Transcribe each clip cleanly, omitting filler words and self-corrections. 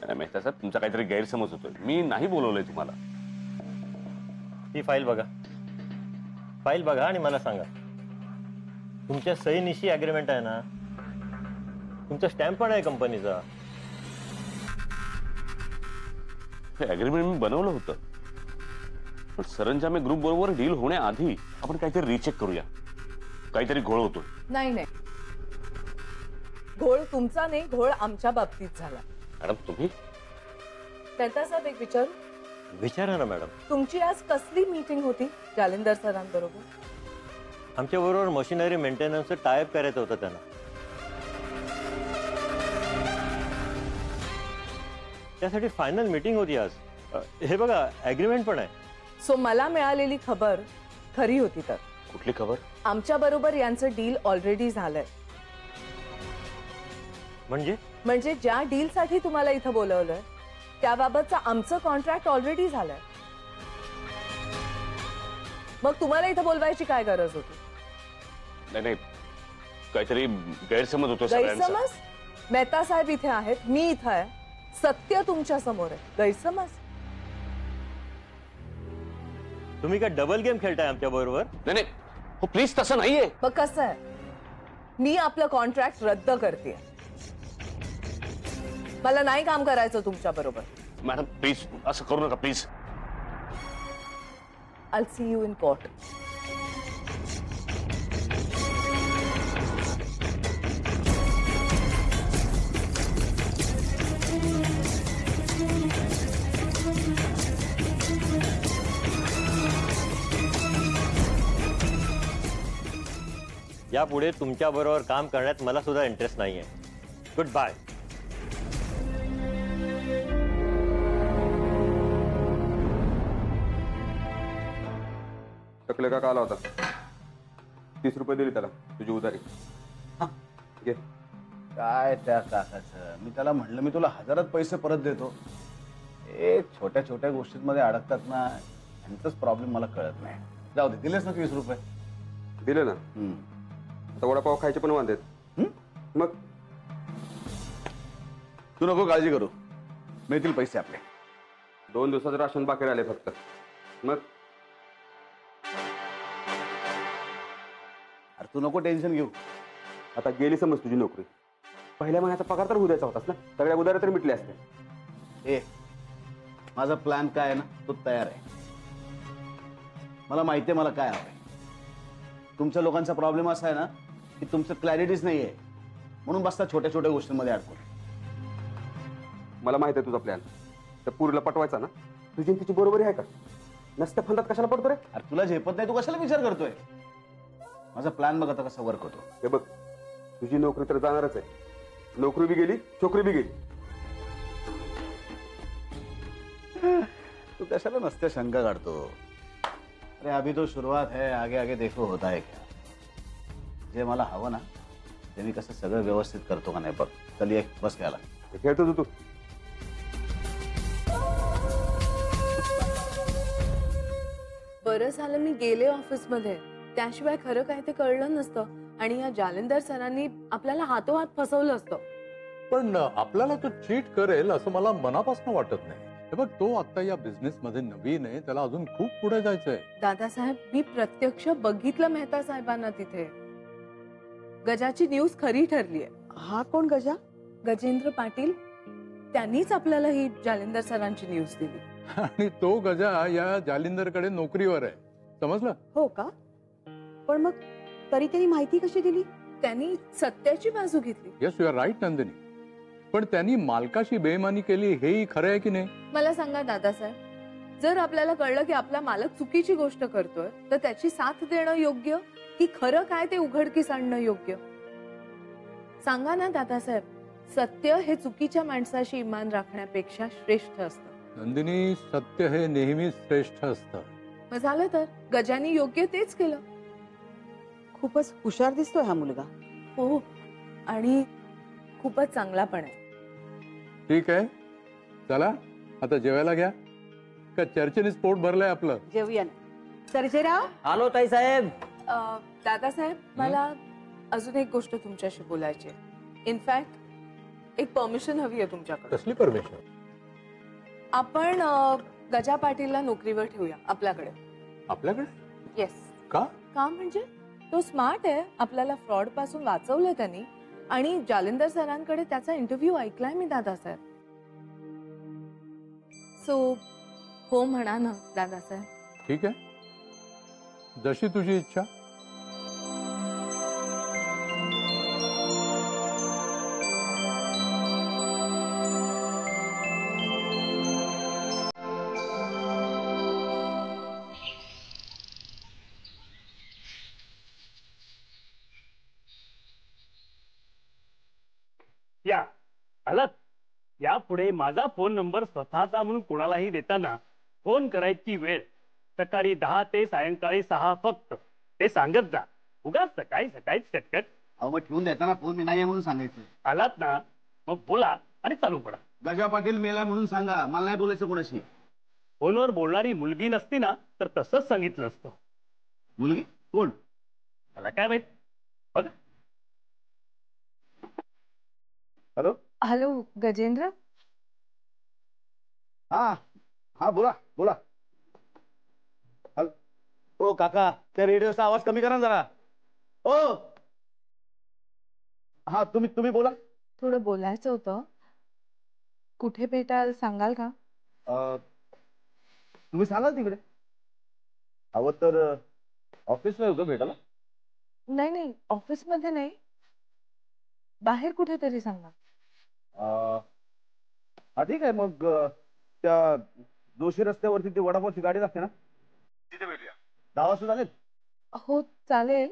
नाही मेहता साहेब, तुमचा काहीतरी गैरसमज होतोय. मी नाही बोलवलंय तुम्हाला. ती फाईल बघा आणि मला सांगा, तुमच्या सहीनिशी अग्रीमेंट आहे ना? तुमचा स्टॅम्प पण आहे कंपनीचा. हे अग्रीमेंट मी बनवलं होतं, पण सरंजामे ग्रुप बरोबर डील होण्याआधी आपण काहीतरी रिचेक करूया. काहीतरी घोळ होतो. नाही नाही, घोळ तुमचा नाही, घोळ आमच्या बाबतीत झाला. मॅडम तुम्ही मेहता साहेब, एक विचारा ना मॅडम. तुमची आज कसली मीटिंग होती जालिंदर सरांबरोबर? आमच्या बरोबर मशिनरी मेंटेनन्सचं टायअप करायचं होतं त्यांना. त्यासाठी फायनल मीटिंग होती आज. हे बघा, अग्रीमेंट पण आहे. सो मला मिळालेली खबर खरी होती तर? कुठली खबर? आमच्या बरोबर यांचं डील ऑलरेडी झालंय. म्हणजे ज्या डील साठी तुम्हाला इथं बोलवलंय त्याबाबतचं आमचं कॉन्ट्रॅक्ट ऑलरेडी झालंय. मग तुम्हाला इथं बोलवायची काय गरज होती? नाही, काहीतरी गैरसमज होतो सगळ्यांचा. गैरसमज? मेहता साहेब इथे आहेत, मी इथं आहे, सत्य तुमच्या समोर आहे. गैरसमज? तुम्ही काय डबल गेम खेळताय आमच्या बरोबर? नाही हो, प्लीज तसं नाहीये. मग कसं आहे, मी आपलं कॉन्ट्रॅक्ट रद्द करते. मला नाही काम करायचं तुमच्या बरोबर. मॅडम प्लीज असं करू नका please. I'll see you in court. यापुढे तुमच्या बरोबर काम करण्यात मला सुद्धा इंटरेस्ट नाहीये. Good bye. टकले का आला होता, 30 रुपये दिली त्याला तुझी उधारी. घे. काय त्या काकाचं, मी त्याला म्हणलं मी तुला हजारात पैसे परत देतो. हे छोट्या छोट्या गोष्टींमध्ये अडकतात ना, ह्यांचाच प्रॉब्लेम मला कळत नाही. जाऊ दे, दिलेस ना 30 रुपये? दिले ना. आता वडापाव खायचे पण वांदेत. मग तू नको काळजी करू, मिळतील पैसे आपले. 2 दिवसाचं राशन बाकी राहिले फक्त. मग अरे तू नको टेन्शन घेऊ. आता गेली समज तुझी नोकरी. पहिल्या महिन्याचा पगार तर उद्याचा होतास ना, सगळ्या उधाऱ्या तर मिटल्या असते. ए, माझा प्लॅन काय आहे ना, तो तयार आहे. मला माहिती आहे मला काय हवंय. तुमच्या लोकांचा प्रॉब्लेम असा आहे ना की तुमचं क्लॅरिटीच नाही आहे, म्हणून बसता छोट्या छोट्या गोष्टींमध्ये अडकून. मला माहिती आहे तुझा प्लॅन. त्या पुरीला पटवायचा ना, तुझी तिची बरोबरी आहे का? नसत्या फंदात कशाला पडतो रे? अरे तुला झेपत नाही, तू कशाला विचार करतोय? माझा प्लॅन बघ आता कसा वर्क होतो. हे बघ, तुझी नोकरी तर जाणारच आहे. नोकरी भी गेली, छोकरी भी गेली. तू कशाला नसत्या शंका काढतो? अरे अभी तो शुरुआत है, आगे आगे देखो होता है क्या. जे मला हवं ना ते मी कसं सगळं व्यवस्थित करतो का नाही बघ. चल ये, बस घ्यायला. खेळतो तू. बरं झालं मी गेले ऑफिसमध्ये, त्याशिवाय खरं काय ते कळलं नसतं आणि या जालिंदर सरांनी आपल्याला हातोहात फसवलं असतं. पण आपल्याला तो चीट करेल असं मला मनापासून वाटत नाही. हे बघ, तो आता या बिझनेस मध्ये नवीन आहे, त्याला अजून खूप पुढे जायचंय. दादासाहेब, मी प्रत्यक्ष बघितलं मेहता साहेबांना तिथे. गजाची न्यूज खरी ठरली आहे. हा कोण गजा? गजेंद्र पाटील, त्यांनीच आपल्याला ही जालिंदर सरांची न्यूज दिली. आणि तो गजा या जालिंदरकडे नोकरीवर आहे, समजलं? हो का? पण मग तरी त्यांनी माहिती कशी दिली? त्यांनी सत्याची बाजू घेतली. Yes, you are right Nandini. पण त्यांनी मालकाशी बेईमानी केली हेही खरं आहे की नाही? मला सांगा दादासाहेब, जर आपल्याला कळलं की आपला मालक चुकीची गोष्ट करतोय तर त्याची साथ देणं योग्य की खरं काय ते उघडकीस आणणं योग्य? सांगा ना दादासाहेब. सत्य हे चुकीच्या माणसाशी इमान राखण्यापेक्षा श्रेष्ठ असतं. नंदिनी, सत्य हे नेहमी श्रेष्ठ असतं. मग झालं तर गजानी योग्य तेच केलं. खूपच हुशार दिसतोय हा मुलगा. हो, आणि खूपच चांगला पण आहे. ठीक आहे, चला आता जेवायला घ्या. का चर्चेने पोट भरलंय आपलं? जेवूया ना. सर्जेराव. आलो ताई साहेब. दादासाहेब, मला अजून एक गोष्ट तुमच्याशी बोलायची आहे. इनफॅक्ट एक परमिशन हवी आहे तुमच्याकडे. कसली परमिशन? आपण गजा पाटीलला नोकरीवर ठेवूया आपल्याकडे. आपल्याकडे? येस. का? का म्हणजे तो स्मार्ट आहे, आपल्याला फ्रॉड पासून वाचवलं त्यांनी, आणि जालिंदर सरांकडे त्याचा इंटरव्ह्यू ऐकलाय मी दादासाहेब. सो हो म्हणा ना दादासाहेब. ठीक आहे, जशी तुझी इच्छा. या आलात. यापुढे माझा फोन नंबर स्वतःचा म्हणून कोणालाही देताना फोन करायची वेळ सकाळी 10 ते सायंकाळी 6 फक्त, ते सांगत जा. उगाच सकाळी सकाळी चटकट. अहो मग ठेवून देताना फोन मी नाही म्हणून सांगायचं. आलात ना मग बोला आणि चालू पडा. गजा पाटील मेला म्हणून सांगा, मला नाही बोलायचं कोणाशी. फोनवर बोलणारी मुलगी नसती ना तर तसंच सांगितलं असतं. मुलगी कोण? मला काय माहित. बघा. हॅलो. हॅलो गजेंद्र. हा हा बोला बोला. ओ काका, त्या रेडिओचा आवाज कमी करा ना जरा. ओ हा तुम्ही बोला. थोडं बोलायचं होतं. कुठे भेटाल सांगाल का? तुम्ही सांगाल तिकडे. हवं तर ऑफिसला येऊ का भेटायला? नाही नाही, ऑफिसमध्ये नाही, बाहेर कुठेतरी सांगा. हा ठीक आहे मग. त्या जोशी रस्त्यावरती ती वडापावची गाडी लागते ना, तिथे भेटूया. 10 वाजता चालेल? हो चालेल.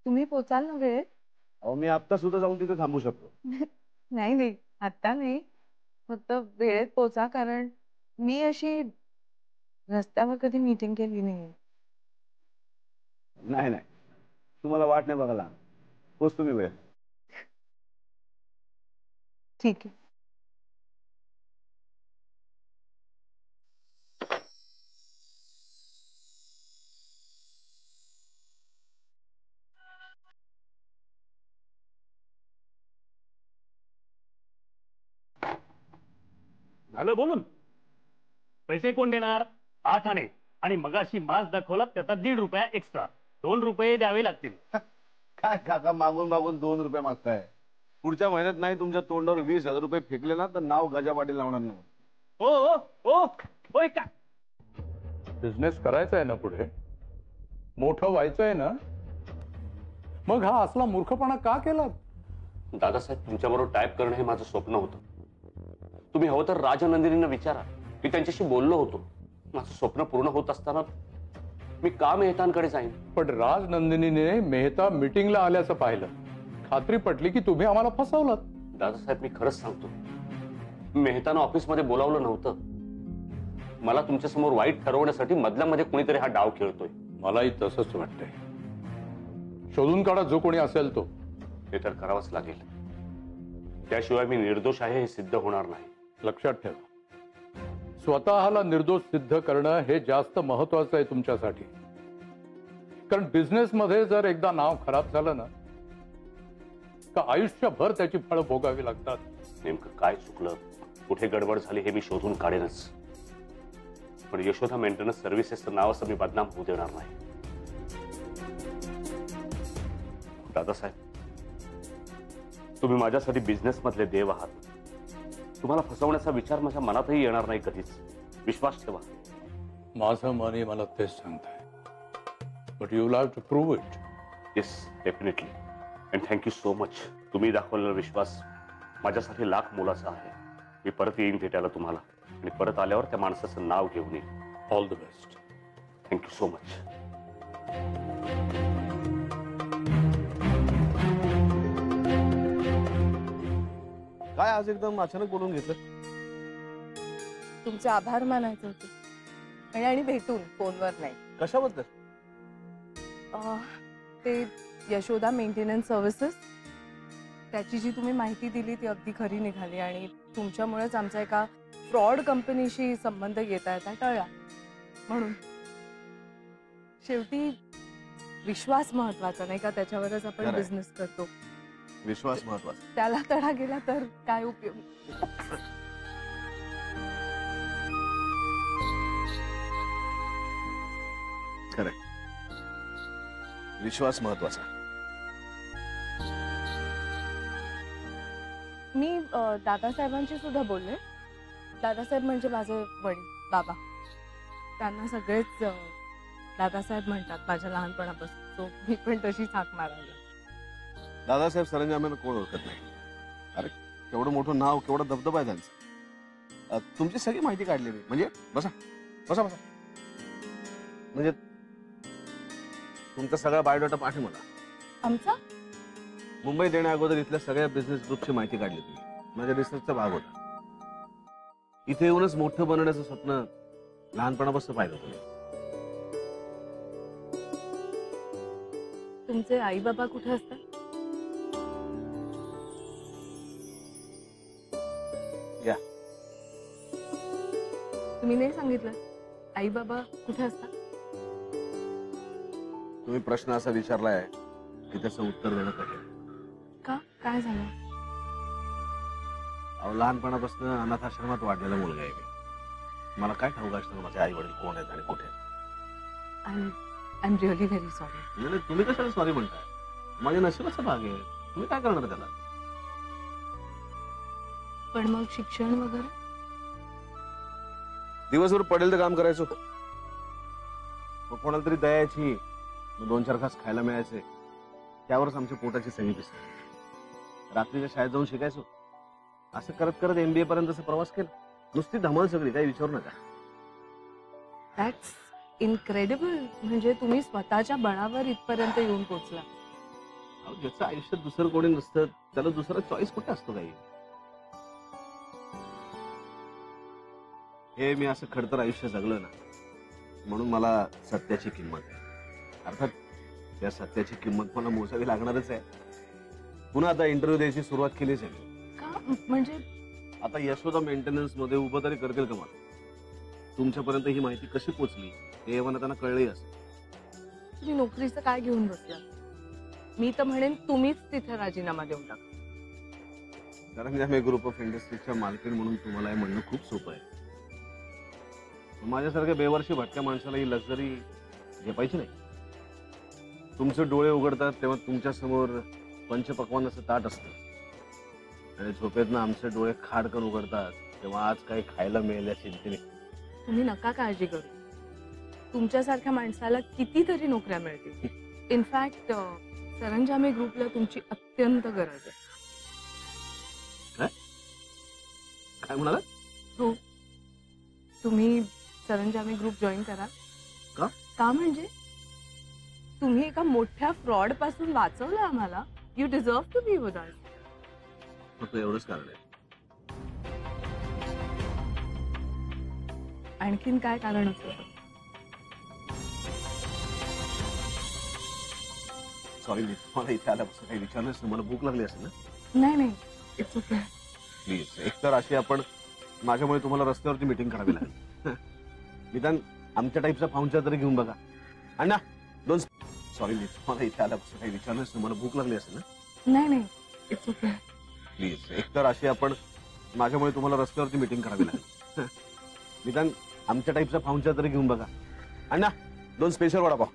तुम्ही पोचाल ना वेळेत? अहो मी आत्ता सुद्धा जाऊन तिथे थांबू शकतो. नाही नाही, आता नाही, फक्त वेळेत पोचा, कारण मी अशी रस्त्यावर कधी मीटिंग केली नाही. नाही नाही, तुम्हाला वाट नाही बघायला. पोच तुम्ही वेळ. ठीक आहे. झालं बोलून. पैसे कोण देणार? 8 आणे. आणि मगाशी मास दाखवला त्याचा 1.5 रुपया एक्स्ट्रा. 2 रुपये द्यावे लागतील. काय काका मागून मागून 2 रुपये मागताय? पुढच्या महिन्यात नाही तुमच्या तोंडावर 20,000 रुपये फेकले ना तर नाव गजा पाटील लावणार नाही. ओ ओ ओ होय का? बिझनेस करायचा आहे ना, पुढे मोठं व्हायचं आहे ना, मग हा असला मूर्खपणा का केला? दादासाहेब, तुमच्याबरोबर टाईप करणं हे माझं स्वप्न होतं. तुम्ही हवं तर राजनंदिनींना विचारा. मी त्यांच्याशी बोललो होतो. माझं स्वप्न पूर्ण होत असताना मी का मेहतांकडे जाईन? पण राजनंदिनीने मेहता मीटिंगला आल्याचं पाहिलं, खात्री पटली की तुम्ही आम्हाला फसवलं. दादासाहेब, मी खरंच सांगतो, मेहतानं ऑफिसमध्ये बोलावलं नव्हतं. मला तुमच्या समोर वाईट ठरवण्यासाठी मधल्यामध्ये कोणीतरी हा डाव खेळतोय. मलाही तसंच वाटतंय. शोधून काढा जो कोणी असेल तो. हे तर करावंच लागेल. त्याशिवाय मी निर्दोष आहे हे सिद्ध होणार नाही. लक्षात ठेवा, स्वतःला निर्दोष सिद्ध करणं हे जास्त महत्वाचं आहे तुमच्यासाठी. कारण बिझनेस मध्ये जर एकदा नाव खराब झालं ना, का आयुष्यभर त्याची फळं भोगावी लागतात. नेमकं काय चुकलं, कुठे गडबड झाली हे मी शोधून काढेनच. पण यशोदा मेंटेनन्स सर्व्हिसेसचं नाव असं मी बदनाम होऊ देणार नाही. दादासाहेब, तुम्ही माझ्यासाठी बिझनेस मधले देव आहात. तुम्हाला फसवण्याचा विचार माझ्या मनातही येणार नाही कधीच. विश्वास ठेवा. माझं मन मला तेच सांगतंय. But you have to prove it. Yes, definitely. And thank you so much. तुम्ही दाखवलेला विश्वास माझ्यासाठी लाख मोलाचा आहे. मी परत येईन भेटायला तुम्हाला, आणि परत आल्यावर त्या माणसाचं नाव घेऊन येईन. All the best. Thank you so much. काय आज एकदम अचानक बोलून घेतलं? तुमचे आभार मानायचे होते, आणि भेटून फोनवर नाही. कशाबद्दल? ते यशोदा मेंटेनन्स सर्व्हिसेस, त्याची जी तुम्ही माहिती दिली ती अगदी खरी निघाली, आणि तुमच्यामुळेच आमचा एका फ्रॉड कंपनीशी संबंध येता येता टळला. म्हणून शेवटी विश्वास महत्वाचा नाही का, त्याच्यावरच आपण खरंय. बिझनेस करतो. विश्वास महत्वाचा. त्याला तडा गेला तर काय उपयोग. खरं विश्वास महत्वाचा. मी दादासाहेबांशी सुद्धा बोलले. दादासाहेब म्हणजे माझे वडील, बाबा. त्यांना सगळेच दादासाहेब म्हणतात माझ्या लहानपणापासून. सो मी पण तशीच हाक मारायला. दादासाहेब सरंजामेनं कोण ओळखत नाही. अरे केवढं मोठं नाव, केवढा दबदबा आहे त्यांचा. तुमची सगळी माहिती काढली मी. म्हणजे बसा बसा बसा. म्हणजे तुमचा सगळा बायोडाटा पाठे मला. आमचा मुंबईत येण्या अगोदर इथल्या सगळ्या बिझनेस ग्रुपची माहिती काढली तुम्ही. माझ्या रिसर्चचा भाग होता. इथे येऊनच मोठं बनवण्याचं स्वप्न लहानपणापासून पाहिलं तुम्ही. तुमचे आई बाबा कुठे असतात? या. तुम्ही नाही सांगितलं आई बाबा कुठे असतात? तुम्ही प्रश्न असा विचारलाय की त्याचं उत्तर देणं कठीण. का? काय झालं? अहो लहानपणापासून अनाथ आश्रमात वाढलेला मुलगा आहे मी. मला काय ठाऊक असणार माझे आई वडील कोण आहेत आणि कुठे आहेत. I am really very sorry. नाही तुम्ही कशाला सॉरी म्हणताय. माझ्या नशिबाचा भाग आहे. तुम्ही काय करणार त्याला. पण मग शिक्षण वगैरे? दिवसभर पडेल तर काम करायचो. मग कोणाला तरी दयाची, मग 2-4 घास खायला मिळायचे. त्यावरच आमच्या पोटाची सगळी दिसते. रात्रीच्या शाळेत जाऊन शिकायचो. असं करत करत MBA पर्यंतचा प्रवास केला. नुसती धमाल सगळी, काही विचारू नका. That's incredible. म्हणजे तुम्ही स्वतःच्या बळावर इथपर्यंत येऊन पोहोचला. ज्याचं आयुष्यात दुसरं कोणी नसतं त्याला दुसरा चॉईस कुठे असतो काही. हे मी असं खडतर आयुष्य जगलं ना, म्हणून मला सत्याची किंमत आहे. अर्थात त्या सत्याची किंमत मला मोजावी लागणारच आहे. पुन्हा आता इंटरव्ह्यू द्यायची सुरुवात केलीच आहे. का? म्हणजे आता यशोदा मेंटेनन्स मध्ये उभं तरी करतील का मला. तुमच्यापर्यंत ही माहिती कशी पोहोचली हे मला त्यांना कळलंही असं. तुम्ही नोकरीचं काय घेऊन बसला? मी तर म्हणेन तुम्हीच तिथे राजीनामा देऊन टाका. सरंजामे ग्रुप ऑफ इंडस्ट्रीजच्या मालकीण म्हणून तुम्हाला हे म्हणणं खूप सोपं आहे. माझ्यासारख्या बेवर्षी भटक्या माणसाला ही लक्झरी झेपायची नाही. तुमचे डोळे उघडतात तेव्हा तुमच्या समोर पंचपक्वानाचं ताट असतं आणि झोपेतनं आमचे डोळे खाडकन उघडतात तेव्हा आज काही खायला मिळेल या चिंतेने. तुम्ही नका काळजी करू. तुमच्यासारख्या माणसाला कितीतरी नोकऱ्या मिळतील. इनफॅक्ट सरंजामे ग्रुपला तुमची अत्यंत गरज आहे. काय म्हणाला? हो, तुम्ही सरंजामे ग्रुप जॉईन करा. का? का म्हणजे तुम्ही एका मोठ्या फ्रॉड पासून वाचवलं आम्हाला. You deserve to be with us. फक्त एवढंच कारण आहे. आणखीन काय कारण असतं? सॉरी मी तुम्हाला इथे आल्यापासून काही विचारलंच नाही. मला भूक लागली असेल ना. नाही नाही, इट्स ओके. प्लीज एकतर अशी आपण माझ्यामुळे तुम्हाला रस्त्यावरती मीटिंग करावी लागेल. निदान आमच्या टाईपचा पाहुणचार तरी घेऊन बघा. अण्णा 2. सॉरी मी तुम्हाला इथे आल्यापासून काही विचारलंच नाही. मला भूक लागली असेल ना. नाही नाही, इट्स ओके. प्लीज एकतर अशी आपण माझ्यामुळे तुम्हाला रस्त्यावरती मीटिंग करावी लागेल. निदान आमच्या टाईपचा पाहुणचार तरी घेऊन बघा. अण्णा 2 स्पेशल वडापाव.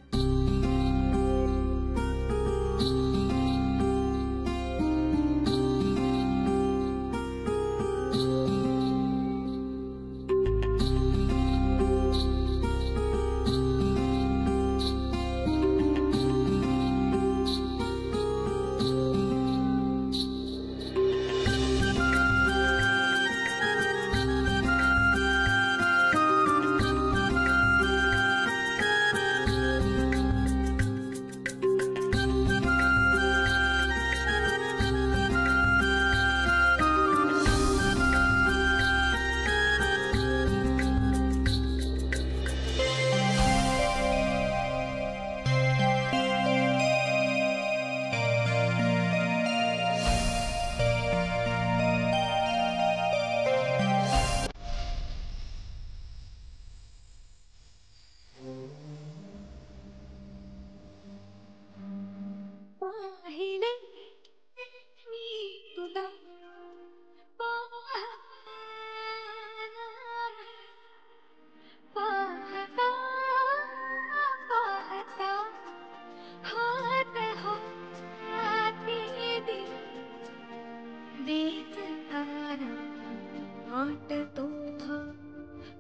वाटतो हा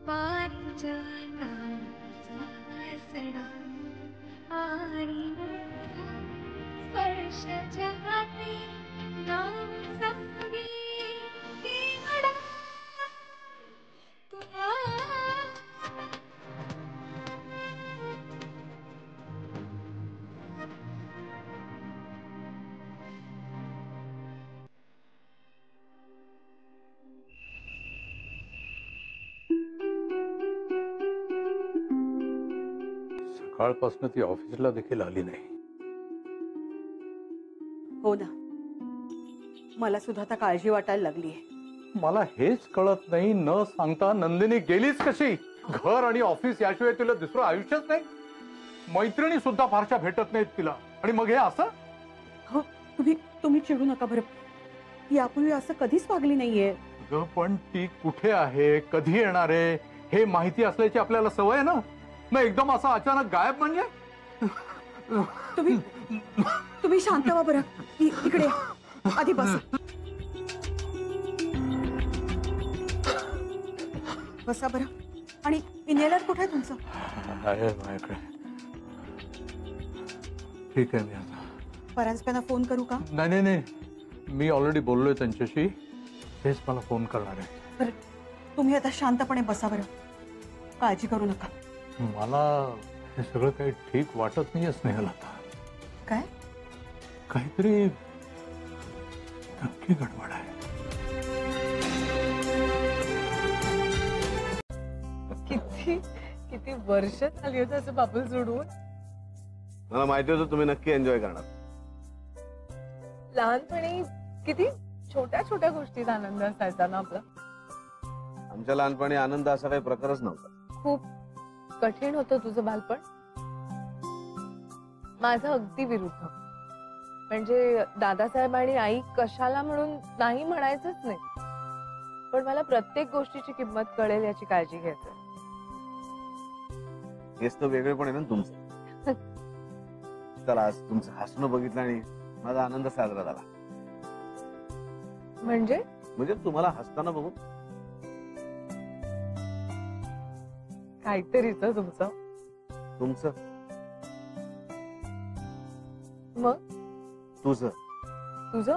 पारिजाताचा हसरा आणि स्पर्श जहाते नाव सांगे केवढा तुला. सकाळपासून ती ऑफिसला देखील आली नाही. हो ना, मला सुद्धा आता काळजी वाटायला लागलीये. मला हेच कळत नाही, न सांगता नंदिनी गेलीच कशी? घर आणि ऑफिस याशिवाय तिला दुसरं आयुष्यच नाही. मैत्रिणी सुद्धा फारशा भेटत नाहीत तिला, आणि मग हे असं. हो, तुम्ही चिडू नका बरं. यापूर्वी असं कधीच वागली नाहीये. अगं, पण ती कुठे आहे, कधी येणार आहे हे माहिती असल्याची आपल्याला सवय आहे ना. मग एकदम असं अचानक गायब म्हणजे? तुम्ही शांत व्हा बरं. इकडे आधी बस. बसा बरं. आणि इनहेलर कुठे आहे तुमचं? आहे माझ्याकडे. ठीक आहे, मी आता परांजपेंना फोन करू का? नाही, मी ऑलरेडी बोललोय त्यांच्याशी. तेच मला फोन करणार आहे. बरं, तुम्ही आता शांतपणे बसा बरं. काळजी करू नका. मला हे सगळं काही ठीक वाटत नाहीये स्नेहलता. काय? काहीतरी नक्की गडबड आहे. किती वर्ष झाली होत असं बाबूल सोडून. मला माहिती होतं तुम्ही नक्की एन्जॉय करणार. लहानपणी किती छोट्या छोट्या गोष्टीत आनंद असायचा ना आपला. आमच्या लहानपणी आनंद असा काही प्रकारच नव्हता. खूप कठीण होतं तुझं बालपण. माझं अगदी विरुद्ध. म्हणजे दादासाहेब आणि आई कशाला म्हणून नाही म्हणायचंच नाही, पण मला प्रत्येक गोष्टीची किंमत कळेल याची काळजी घ्यायचं. हेच तर वेगळेपण आहे ना तुमचं. चला, आज तुमचं हसणं बघितलं आणि माझा आनंद साजरा झाला. म्हणजे तुम्हाला हसताना बघून काहीतरीच तुमचं. तुमचं मग तुझं तुझं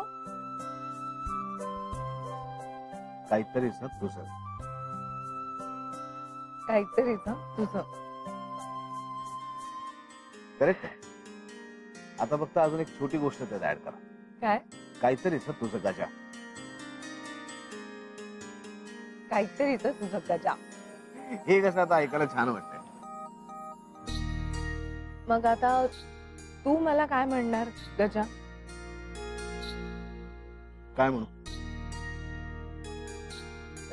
काहीतरीच तुझं काहीतरीच तुझं. करेक्ट. आता फक्त अजून एक छोटी गोष्ट त्यात ऍड करा. काय? काहीतरीच तुझं गजा. काहीतरीच तुझं गजा. हे कसं आता ऐकायला छान वाटतंय. मग आता तू मला काय म्हणणार गजा? काय म्हणू?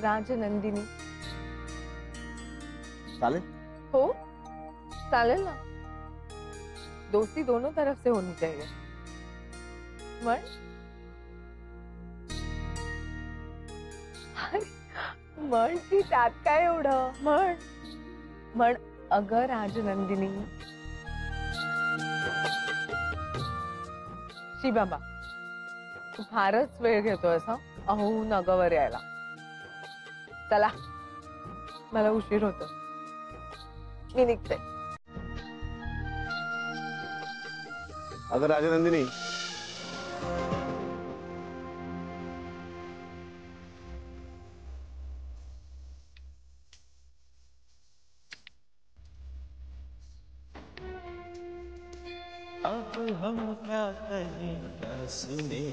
राजनंदिनी. चालेल? हो चालेल ना. दोस्ती दोनों तरफ से होनी चाहिए. म्हण. म्हण की त्यात काय एवढं. म्हण अगं राजनंदिनी. शी बाबा, तू फारच वेळ घेतोय असं अहो नगावर यायला. चला, मला उशीर होतो. मी निघते. अगं राजनंदिनी, अब हम क्या कहें क्या सुने.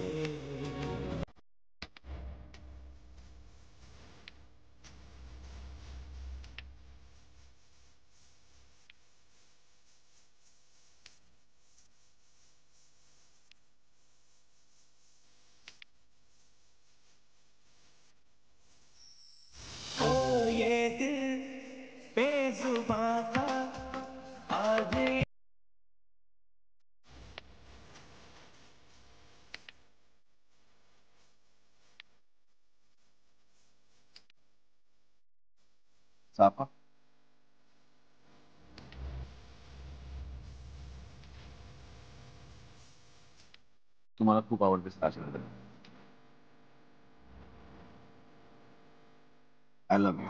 ये दिल बेजुबां था आज. चाफा, तुम्हाला खूप आवडतेस राजनंदिनी. I love you.